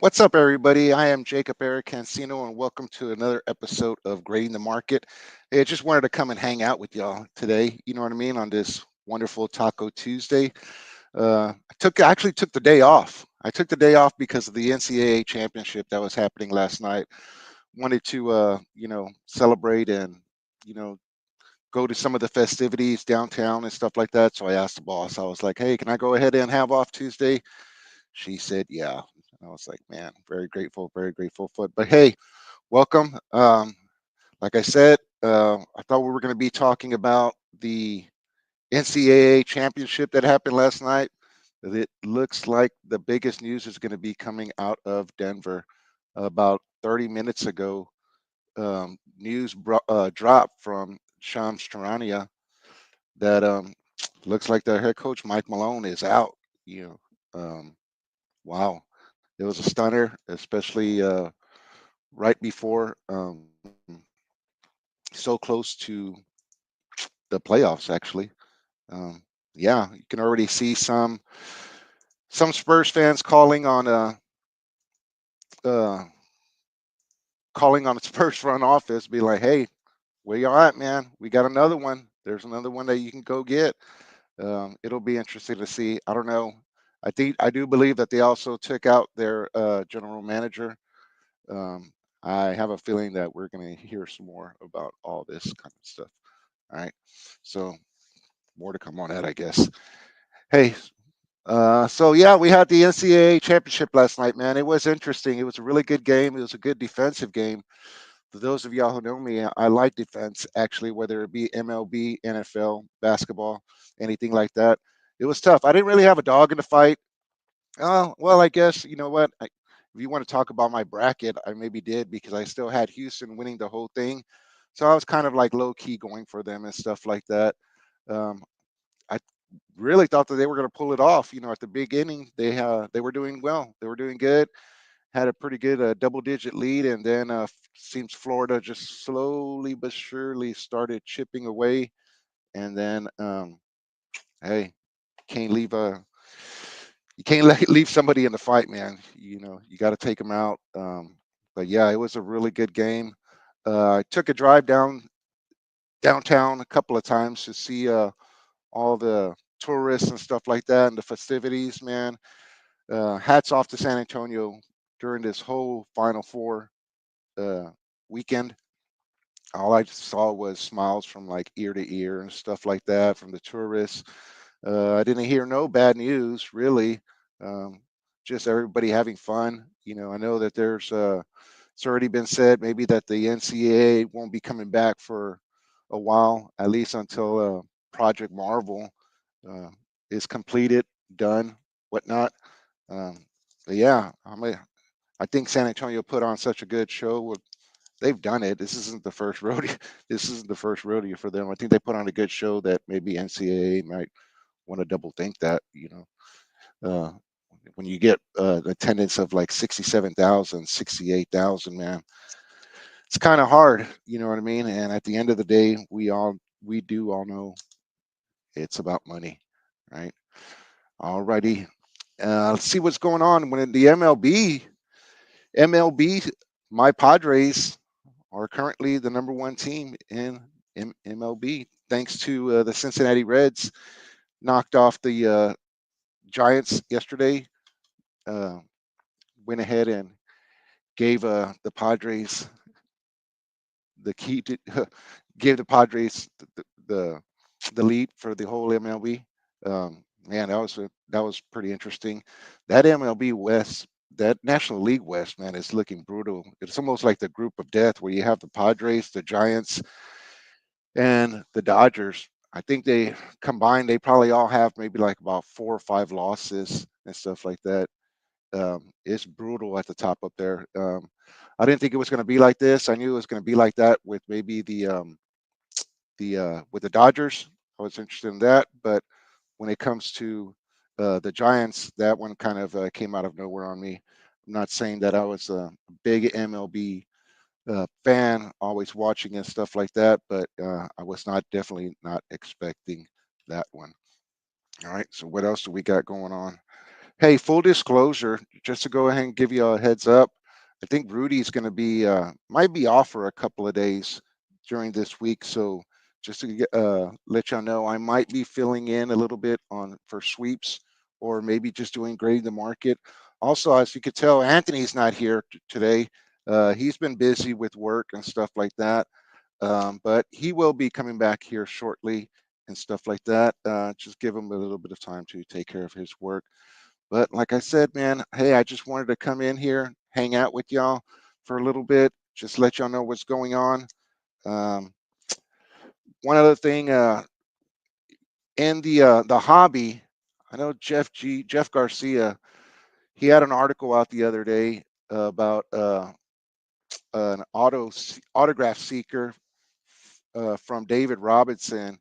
What's up, everybody? I am Jacob Eric Cancino, and welcome to another episode of Grading the Market. Hey, I just wanted to come and hang out with y'all today. You know what I mean? On this wonderful Taco Tuesday. I actually took the day off. I took the day off because of the NCAA championship that was happening last night. Wanted to, celebrate and you know go to some of the festivities downtown and stuff like that. So I asked the boss. I was like, "Hey, can I go ahead and have off Tuesday?" She said, "Yeah." I was like, "Man, very grateful for it." But hey, welcome. Like I said, I thought we were going to be talking about the NCAA championship that happened last night. It looks like the biggest news is going to be coming out of Denver. About 30 minutes ago, dropped from Shams Charania that looks like their head coach Mike Malone is out. You wow, it was a stunner, especially right before so close to the playoffs. Actually, um, yeah, you can already see some Spurs fans uh, calling on the Spurs front office, be like, "Hey, where y'all at, man? We got another one. There's another one that you can go get." It'll be interesting to see. I don't know. I do believe that they also took out their general manager. Um, I have a feeling that we're going to hear some more about all this kind of stuff. All right. So more to come on that, I guess. Hey, so yeah, we had the NCAA championship last night, man. It was interesting. It was a really good game. It was a good defensive game. For those of y'all who know me, I like defense actually, whether it be MLB, NFL, basketball, anything like that. It was tough. I didn't really have a dog in the fight. Oh, well, I guess you know what. If you want to talk about my bracket, I maybe did because I still had Houston winning the whole thing. So I was kind of like low key going for them and stuff like that. Um, I really thought that they were going to pull it off. At the beginning, they were doing well. They were doing good. Had a pretty good double digit lead, and then seems Florida just slowly but surely started chipping away. And then, hey, can't leave a you can't leave somebody in the fight, man. You got to take them out. But yeah, it was a really good game. I took a drive downtown a couple of times to see all the tourists and stuff like that and the festivities, man. Hats off to San Antonio during this whole Final Four uh, weekend. All I saw was smiles from like ear to ear and stuff like that from the tourists. I didn't hear no bad news really. Um, just everybody having fun. I know that it's already been said maybe that the NCAA won't be coming back for a while, at least until Project Marvel uh, is completed, done, whatnot. Um, but yeah, I think San Antonio put on such a good show. They've done it. This isn't the first rodeo. This isn't the first rodeo for them. I think they put on a good show that maybe NCAA might want to double think that. Uh, when you get attendance of like 67,000, 68,000, man, it's kind of hard. You know what I mean? And at the end of the day, we do all know it's about money, right? Alrighty. Let's see what's going on when in the MLB, my Padres are currently the number one team in MLB, thanks to the Cincinnati Reds knocked off the Giants yesterday. Uh, Went ahead and gave the Padres the key to gave the Padres the lead for the whole MLB. Man, that was pretty interesting. That MLB West, that National League West, man, is looking brutal. It's almost like the group of death where you have the Padres, the Giants, and the Dodgers. I think they combined, they probably all have maybe like about 4 or 5 losses and stuff like that. It's brutal at the top up there. I didn't think it was going to be like this. I knew it was going to be like that with maybe the with the Dodgers. I was interested in that, but when it comes to the Giants, that one kind of came out of nowhere on me. I'm not saying that I was a big MLB fan, always watching and stuff like that, but I was not definitely not expecting that one. All right, so what else do we got going on? Hey, full disclosure, just to go ahead and give you a heads up, I think Rudy's going to be might be off for a couple of days during this week. So just to let y'all know, I might be filling in a little bit on for sweeps, or maybe just doing grading the market. Also, as you could tell, Anthony's not here today. He's been busy with work and stuff like that. But he will be coming back here shortly and stuff like that. Just give him a little bit of time to take care of his work. But like I said, man, hey, I just wanted to come in here, hang out with y'all for a little bit, just let y'all know what's going on. Um, One other thing, in the hobby, I know Jeff Garcia, he had an article out the other day about an autograph seeker from David Robinson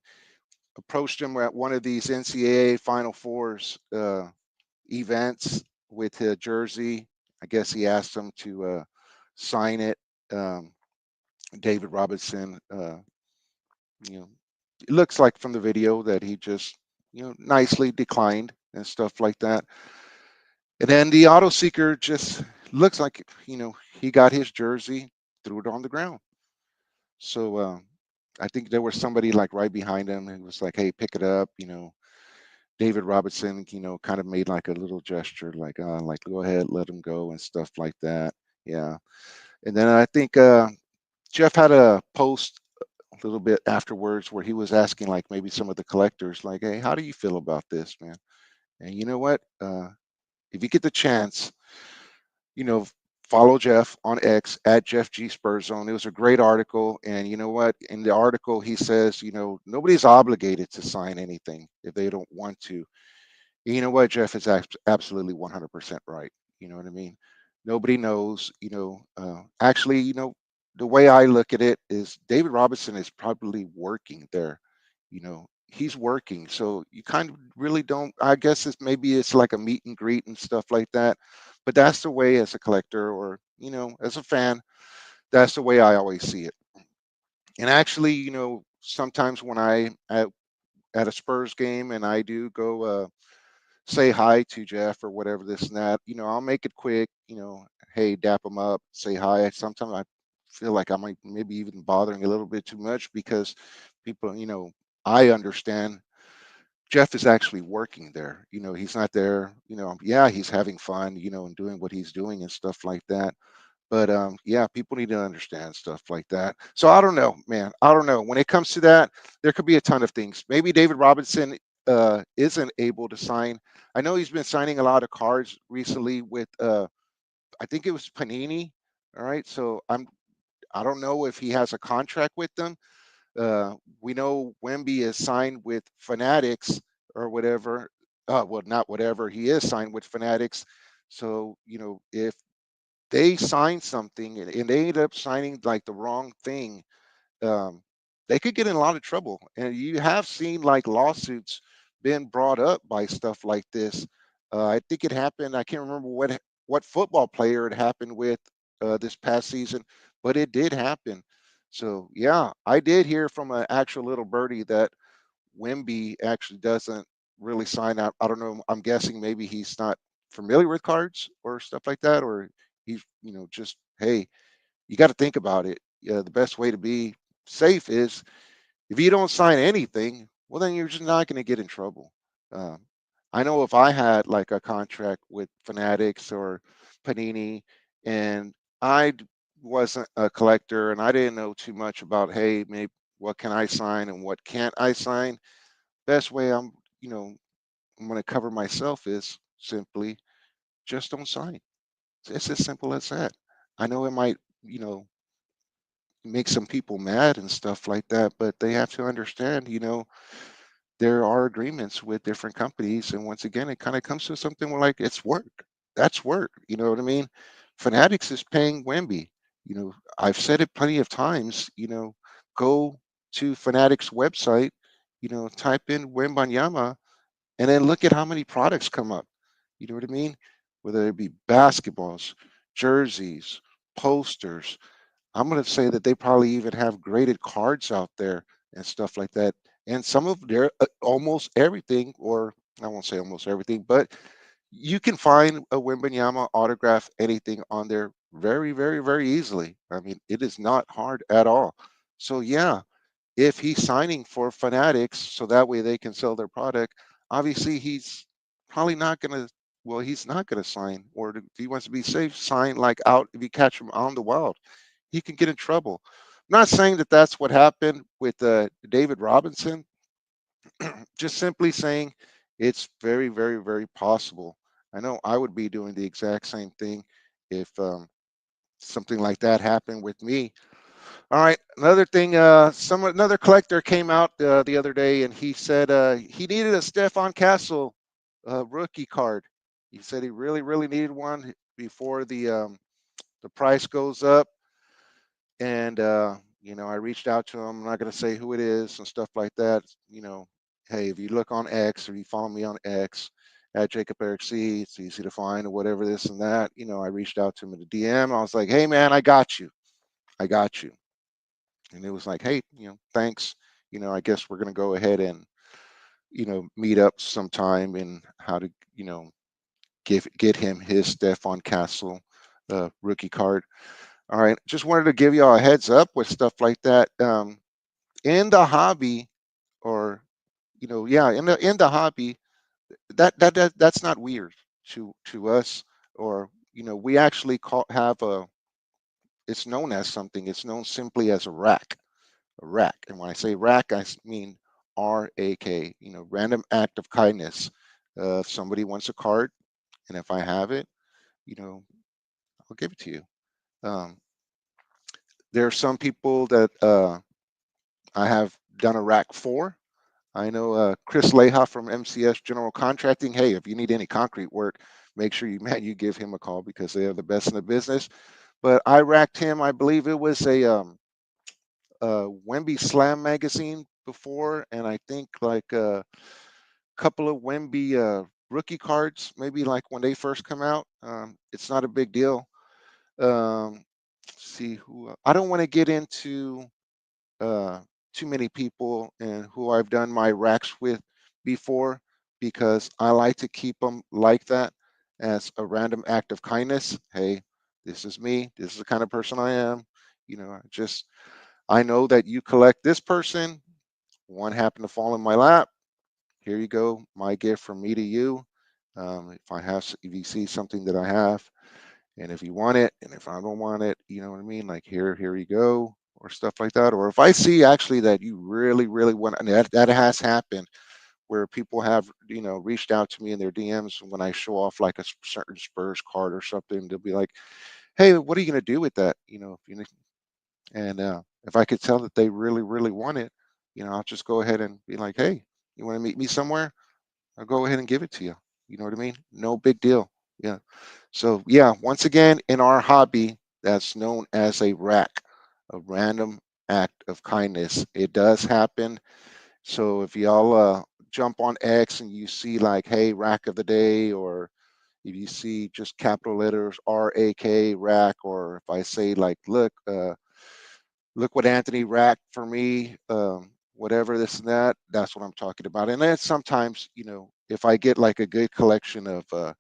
approached him at one of these NCAA Final Fours events with a jersey. I guess he asked him to sign it. Um, David Robinson, you know, it looks like from the video that he just, nicely declined and stuff like that. And then the auto seeker just looks like, he got his jersey, threw it on the ground. So I think there was somebody like right behind him and was like, "Hey, pick it up." David Robinson, kind of made like a little gesture, like go ahead, let him go and stuff like that. Yeah. And then I think Jeff had a post a little bit afterwards where he was asking like maybe some of the collectors, like, "Hey, how do you feel about this, man?" And you know what? If you get the chance, you know, follow Jeff on X at Jeff G Spur Zone. It was a great article, and you know what? In the article, he says, nobody's obligated to sign anything if they don't want to. You know what? Jeff is absolutely 100% right. You know what I mean? Nobody knows. Actually, the way I look at it is David Robinson is probably working there. He's working, so you kind of really don't. I guess it's like a meet and greet and stuff like that. But that's the way, as a collector, or as a fan, that's the way I always see it. And actually, sometimes when at a Spurs game and I do go say hi to Jeff or whatever, this and that, I'll make it quick, hey, dap him up, say hi. Sometimes I feel like I might maybe even bothering a little bit too much because people, I understand Jeff is actually working there. He's not there, yeah, he's having fun, and doing what he's doing and stuff like that. But yeah, people need to understand stuff like that. So I don't know, man. I don't know. When it comes to that, there could be a ton of things. Maybe David Robinson isn't able to sign. I know he's been signing a lot of cards recently with I think it was Panini. All right. So I don't know if he has a contract with them. We know Wemby is signed with Fanatics or whatever. Well, not whatever. He is signed with Fanatics. So, if they signed something and they ended up signing like the wrong thing, um, they could get in a lot of trouble. And you have seen like lawsuits been brought up by stuff like this. I think it happened. I can't remember what football player it happened with this past season, but it did happen. So yeah, I did hear from an actual little birdie that Wimby actually doesn't really sign out. I don't know. I'm guessing maybe he's not familiar with cards or stuff like that, or he's, just, hey, you got to think about it. The best way to be safe is if you don't sign anything, well, then you're just not going to get in trouble. Um, I know if I had like a contract with Fanatics or Panini and wasn't a collector and I didn't know too much about, hey, maybe what can I sign and what can't I sign, best way I'm going to cover myself is simply just don't sign. It's as simple as that. I know it might, you know, make some people mad and stuff like that, but they have to understand, there are agreements with different companies. And once again, it kind of comes to something where like it's work. That's work. You know what I mean? Fanatics is paying Wemby. I've said it plenty of times, go to Fanatics website, type in Wembanyama and then look at how many products come up. You know what I mean? Whether it be basketballs, jerseys, posters. I'm going to say that they probably even have graded cards out there and stuff like that. And some of their almost everything, or I won't say almost everything, but You can find a Wembanyama autograph anything on there very, very, very easily. I mean, it is not hard at all. So yeah, if he's signing for Fanatics so that way they can sell their product, obviously he's probably not going to. Well, he's not going to sign, or if he wants to be safe, sign like out. If you catch him on the wild, he can get in trouble. I'm not saying that that's what happened with David Robinson. Just simply saying it's very, very, very possible. I know I would be doing the exact same thing if something like that happened with me. All right, another thing. Another collector came out the other day, and he said he needed a Stefan Castle rookie card. He said he really, really needed one before the price goes up. And I reached out to him. I'm not going to say who it is and stuff like that. Hey, if you look on X or you follow me on X at Jacob Eric C, it's easy to find or whatever this and that. I reached out to him in the DM. I was like, hey man, I got you. I got you. And it was like, hey, thanks. I guess we're gonna go ahead and meet up sometime and how to get him his Stefan Castle rookie card. All right, just wanted to give y'all a heads up with stuff like that. In the hobby, or yeah, in the hobby, that's not weird to us, or we actually have a. It's known as something. It's known simply as a rack. And when I say rack, mean RAK, random act of kindness. If somebody wants a card, and if I have it, you know, I'll give it to you. Um, there are some people that I have done a rack for. I know Chris Leha from MCS General Contracting. Hey, if you need any concrete work, make sure you give him a call because they are the best in the business. But I racked him. I believe it was a Wemby Slam magazine before, and I think like couple of Wemby rookie cards, maybe like when they first come out. It's not a big deal. See who I don't want to get into uh, too many people and who I've done my racks with before because I like to keep them like that as a random act of kindness. Hey, this is me. This is the kind of person I am. I know that you collect this person. One happened to fall in my lap. Here you go, my gift from me to you. If you see something that I have, and if you want it, and if I don't want it, you know what I mean? Like here you go, or stuff like that. Or if I see actually that you really, really want, and that has happened, where people have, reached out to me in their DMs when I show off like a certain Spurs card or something, they'll be like, hey, what are you gonna do with that? And if I could tell that they really, really want it, I'll just go ahead and be like, hey, you want to meet me somewhere? I'll go ahead and give it to you. You know what I mean? No big deal. Yeah. So yeah, once again, in our hobby, that's known as a rack, a random act of kindness. It does happen. So if y'all jump on X and you see like, hey, rack of the day, or if you see just capital letters RAK rack, or if I say like, look what Anthony racked for me, whatever this and that, that's what I'm talking about. And then sometimes, if I get like a good collection of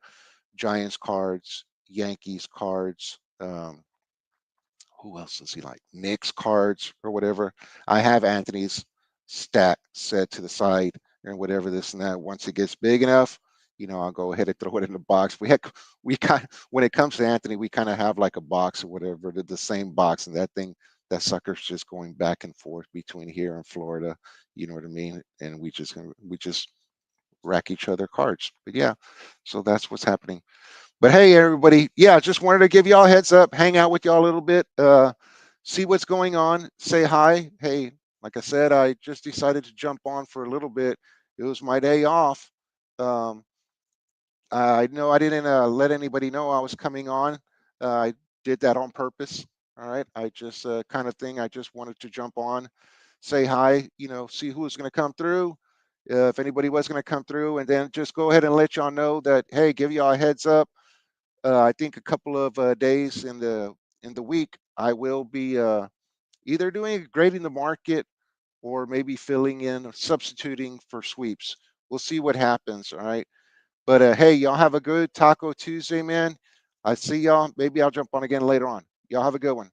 Giants cards, Yankees cards, who else does he like? Knicks cards or whatever. I have Anthony's stat set to the side and whatever this and that. Once it gets big enough, I'll go ahead and throw it in the box. We kind when it comes to Anthony, we kind of have like a box or whatever, the same box, and that sucker's just going back and forth between here and Florida. You know what I mean? And we just rack each other cards. But yeah, so that's what's happening. But hey, everybody, yeah, just wanted to give y'all a heads up, hang out with y'all a little bit, see what's going on, say hi. Hey, like I said, I just decided to jump on for a little bit. It was my day off. Um, I know I didn't let anybody know I was coming on. I did that on purpose. All right. I just kind of thing. I just wanted to jump on, say hi, see who was going to come through, if anybody was going to come through, and then just go ahead and let y'all know that, hey, give y'all a heads up. I think a couple of days in the week, I will be either doing a grading the market or maybe filling in or substituting for sweeps. We'll see what happens. All right. But hey, y'all have a good Taco Tuesday, man. I see y'all. Maybe I'll jump on again later on. Y'all have a good one.